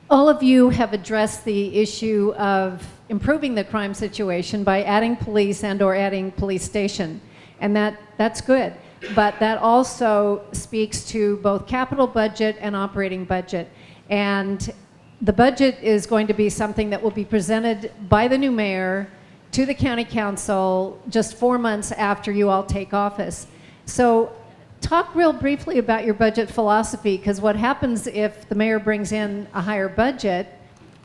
All of you have addressed the issue of improving the crime situation by adding police and or adding police station, and that's good. But that also speaks to both capital budget and operating budget. And the budget is going to be something that will be presented by the new mayor to the county council just 4 months after you all take office. So talk real briefly about your budget philosophy, because what happens if the mayor brings in a higher budget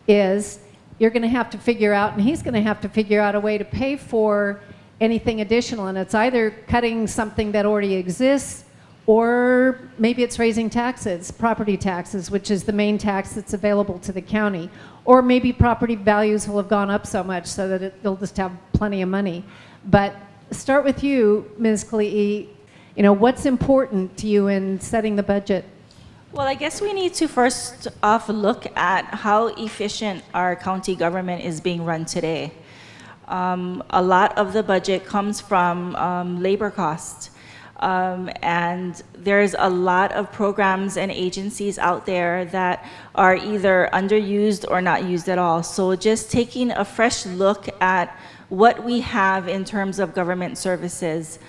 is you're going to have to figure out, and he's going to have to figure out a way to pay for anything additional. And it's either cutting something that already exists, or maybe it's raising taxes, property taxes, which is the main tax that's available to the county. Or maybe property values will have gone up so much so that they'll just have plenty of money. But start with you, Ms. Kali'i. You know, what's important to you in setting the budget? Well, I guess we need to first off look at how efficient our county government is being run today. A lot of the budget comes from labor costs. And there's a lot of programs and agencies out there that are either underused or not used at all. So just taking a fresh look at what we have in terms of government services,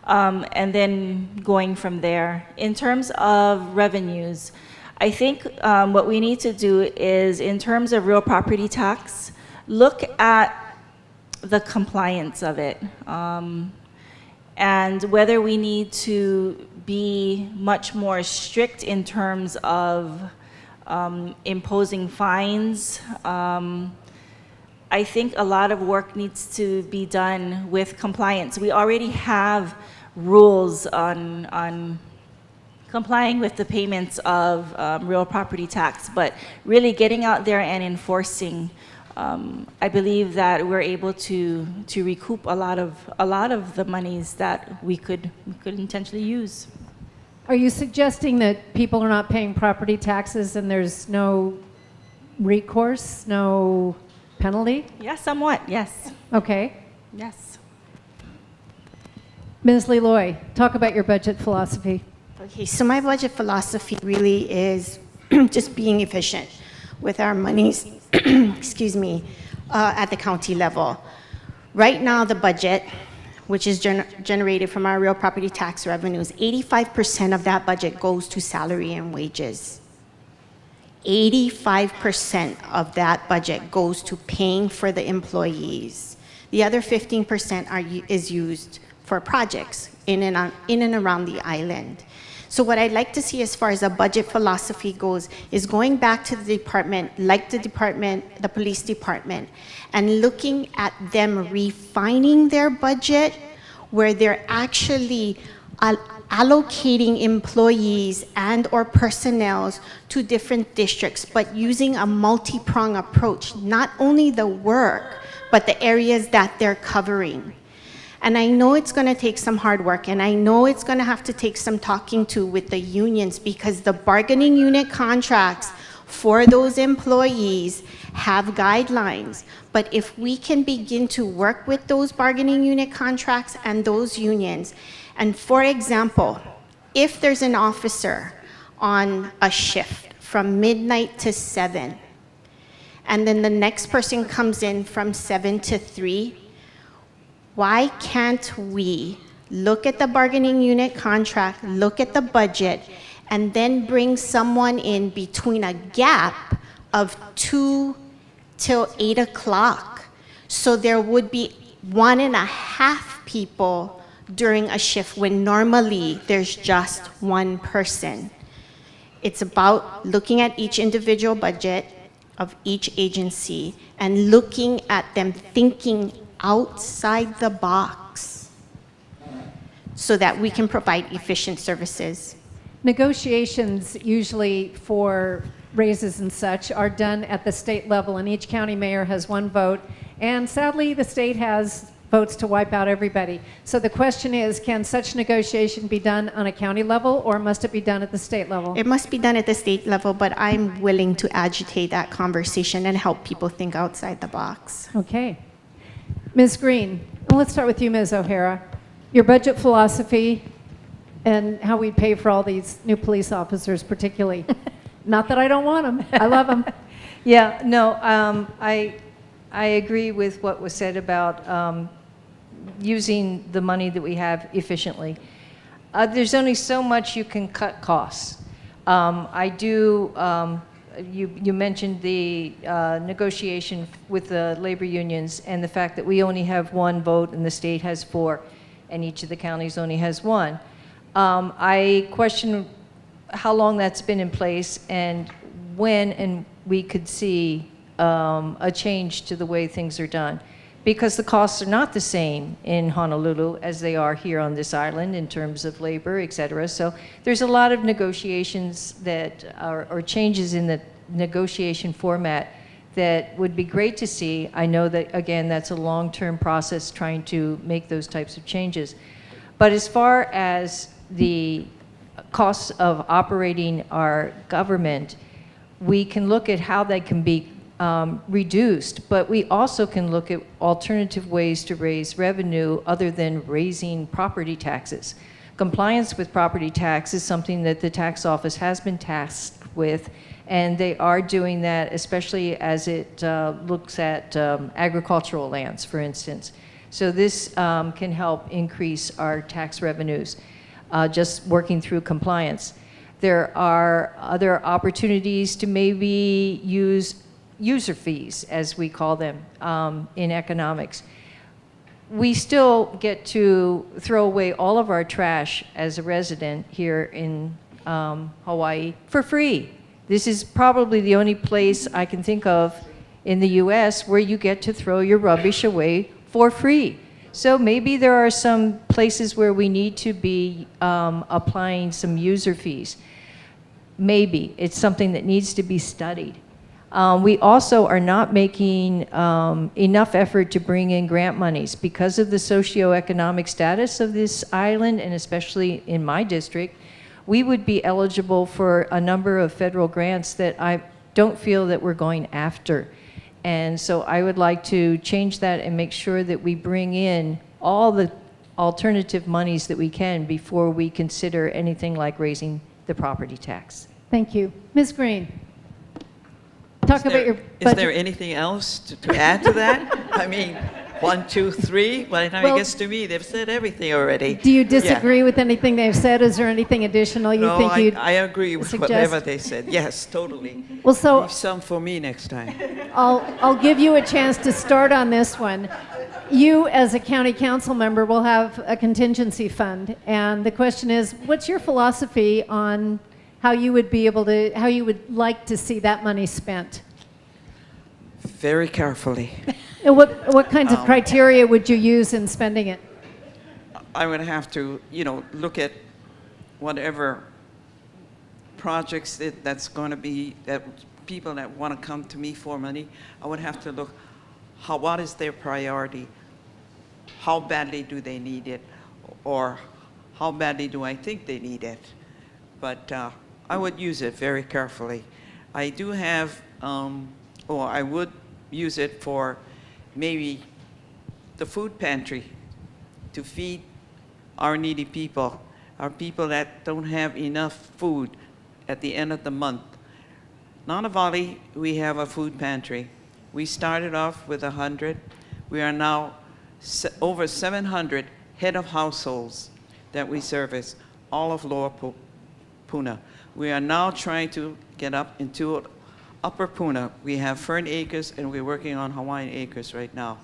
and then going from there. In terms of revenues, I think what we need to do is, in terms of real property tax, look at the compliance of it, and whether we need to be much more strict in terms of imposing fines. I think a lot of work needs to be done with compliance. We already have rules on complying with the payments of real property tax, but really getting out there and enforcing, I believe that we're able to recoup a lot of the monies that we could intentionally use. Are you suggesting that people are not paying property taxes and there's no recourse, no penalty? Yeah, somewhat, yes. Okay. Yes. Ms. Leloy, talk about your budget philosophy. Okay, so my budget philosophy really is just being efficient with our monies, excuse me, at the county level. Right now, the budget, which is generated from our real property tax revenues, 85% of that budget goes to salary and wages. 85% of that budget goes to paying for the employees. The other 15% is used for projects in and around the island. So what I'd like to see as far as a budget philosophy goes is going back to the department, like the police department, and looking at them refining their budget where they're actually allocating employees and or personnel to different districts, but using a multi-pronged approach, not only the work, but the areas that they're covering. And I know it's going to take some hard work, and I know it's going to have to take some talking to with the unions, because the bargaining unit contracts for those employees have guidelines. But if we can begin to work with those bargaining unit contracts and those unions, and for example, if there's an officer on a shift from midnight to 7, and then the next person comes in from 7 to 3, why can't we look at the bargaining unit contract, look at the budget, and then bring someone in between a gap of 2 till 8 o'clock? So there would be 1.5 people during a shift when normally there's just one person. It's about looking at each individual budget of each agency and looking at them thinking outside the box so that we can provide efficient services. Negotiations usually for raises and such are done at the state level, and each county mayor has one vote, and sadly the state has votes to wipe out everybody. So the question is, can such negotiation be done on a county level, or must it be done at the state level? It must be done at the state level, but I'm willing to agitate that conversation and help people think outside the box. Okay. Ms. Green, let's start with you, Ms. O'Hara. Your budget philosophy and how we pay for all these new police officers particularly. Not that I don't want them. I love them. Yeah, no, I agree with what was said about using the money that we have efficiently. There's only so much you can cut costs. You mentioned the negotiation with the labor unions and the fact that we only have one vote and the state has 4 and each of the counties only has 1. I question how long that's been in place and when and we could see a change to the way things are done. Because the costs are not the same in Honolulu as they are here on this island in terms of labor, et cetera. So there's a lot of negotiations that are, or changes in the negotiation format that would be great to see. I know that, again, that's a long-term process trying to make those types of changes. But as far as the costs of operating our government, we can look at how they can be reduced, but we also can look at alternative ways to raise revenue other than raising property taxes. Compliance with property tax is something that the tax office has been tasked with, and they are doing that, especially as it looks at agricultural lands, for instance. So this can help increase our tax revenues, just working through compliance. There are other opportunities to maybe use user fees, as we call them, in economics. We still get to throw away all of our trash as a resident here in Hawaii for free. This is probably the only place I can think of in the US where you get to throw your rubbish away for free. So maybe there are some places where we need to be applying some user fees. Maybe. It's something that needs to be studied. We also are not making enough effort to bring in grant monies because of the socioeconomic status of this island, and especially in my district. We would be eligible for a number of federal grants that I don't feel that we're going after. And so I would like to change that and make sure that we bring in all the alternative monies that we can before we consider anything like raising the property tax. Thank you. Ms. Green, talk about your budget. Is there anything else to add to that? I mean, 1, 2, 3. By the time Well, it gets to me, they've said everything already. Do you disagree with anything they've said? Is there anything additional you No, think you'd I agree with suggest? whatever they said. Yes, totally. Well, so Leave some for me next time. I'll give you a chance to start on this one. You, as a county council member, will have a contingency fund, and the question is, what's your philosophy on how you would be able to, how you would like to see that money spent? Very carefully. And what kinds of criteria would you use in spending it? I would have to, look at whatever projects that's going to be, that people that want to come to me for money, I would have to look, what is their priority? How badly do they need it? Or how badly do I think they need it? But I would use it very carefully. I do have, or I would use it for maybe the food pantry to feed our needy people, our people that don't have enough food at the end of the month. Nanavali, we have a food pantry. We started off with 100. We are now over 700 head of households that we service, all of Lower Puna. We are now trying to get up into Upper Puna. We have Fern Acres, and we're working on Hawaiian Acres right now.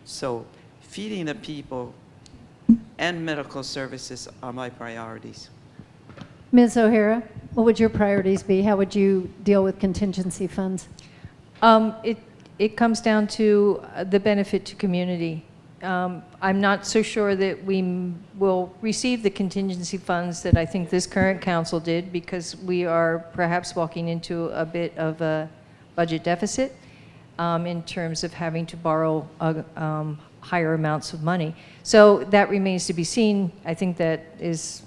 So feeding the people and medical services are my priorities. Ms. O'Hara, what would your priorities be? How would you deal with contingency funds? It comes down to the benefit to community. I'm not so sure that we will receive the contingency funds that I think this current council did, because we are perhaps walking into a bit of a budget deficit in terms of having to borrow higher amounts of money. So that remains to be seen. I think that is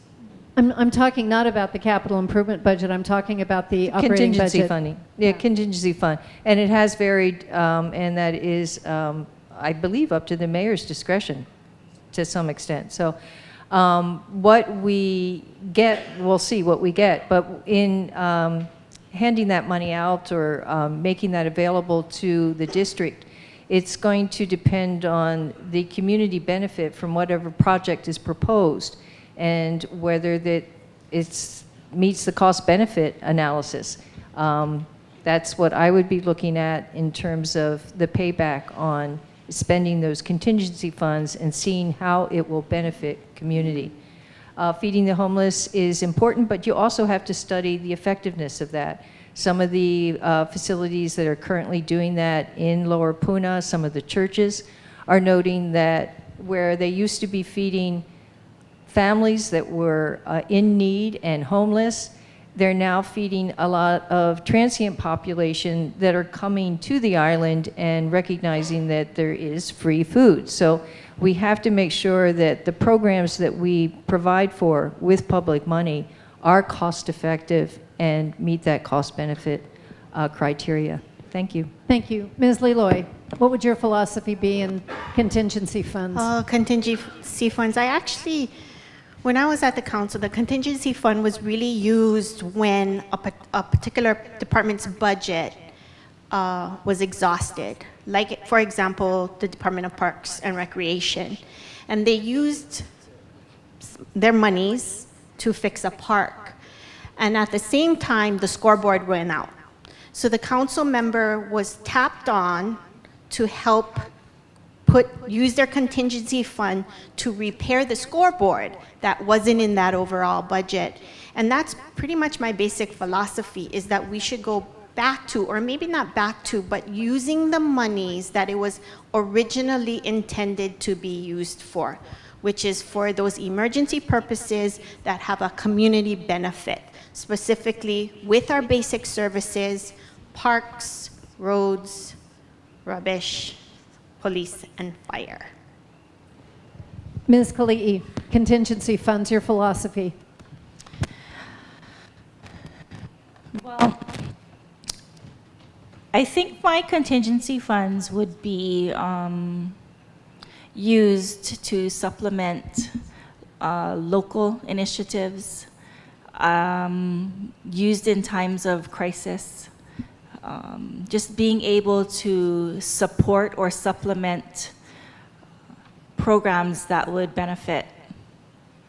I'm talking not about the capital improvement budget. I'm talking about the operating contingency budget. funding. Yeah, contingency fund. And it has varied, and that is, I believe, up to the mayor's discretion to some extent. So what we get, we'll see what we get. But in handing that money out or making that available to the district, it's going to depend on the community benefit from whatever project is proposed and whether that it meets the cost-benefit analysis. That's what I would be looking at in terms of the payback on spending those contingency funds and seeing how it will benefit community. Feeding the homeless is important, but you also have to study the effectiveness of that. Some of the facilities that are currently doing that in Lower Puna, some of the churches are noting that where they used to be feeding families that were in need and homeless, they're now feeding a lot of transient population that are coming to the island and recognizing that there is free food. So we have to make sure that the programs that we provide for with public money are cost effective and meet that cost benefit criteria. Thank you. Thank you. Ms. Leloy, what would your philosophy be in contingency funds? Contingency funds, when I was at the council, the contingency fund was really used when a particular department's budget was exhausted. Like, for example, the Department of Parks and Recreation. And they used their monies to fix a park. And at the same time, the scoreboard went out. So the council member was tapped on to help use their contingency fund to repair the scoreboard that wasn't in that overall budget. And that's pretty much my basic philosophy, is that we should go back to, or maybe not back to, but using the monies that it was originally intended to be used for, which is for those emergency purposes that have a community benefit, specifically with our basic services, parks, roads, rubbish, police, and fire. Ms. Kali'i, contingency funds, your philosophy. Well, I think my contingency funds would be used to supplement local initiatives, used in times of crisis. Just being able to support or supplement programs that would benefit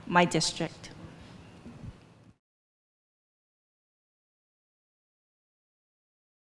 my district.